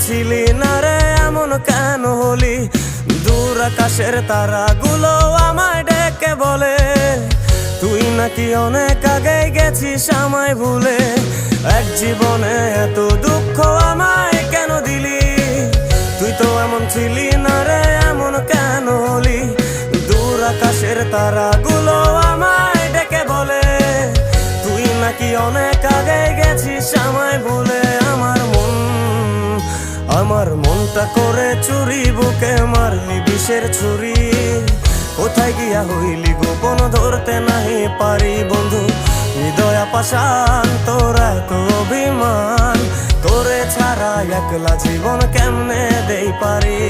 ছিলি না রে এমন কেন হলি? দূর আকাশের তারাগুলো আমায় ডেকে বলে তুই নাকি অনেক আগে গেছিস আমায় ভুলে। এক জীবনে এত দুঃখ আমায় কেন দিলি? তুই তো এমন ছিলি না রে এমন কেন হলি? দূর আকাশের তারাগুলো আমায় ডেকে বলে তুই নাকি অনেক আগে গেছিস আমায় ভুলে। আমার মনটা করে চুরি, বুকে মারলি বিষের ছুরি। কোথায় গিয়া হইলি গোপন ধরতে নাহি পারি বন্ধু। হৃদয় পাষাণ তোর এত অভিমান, তোরে ছাড়া একলা জীবন কেমনে দেই পারি।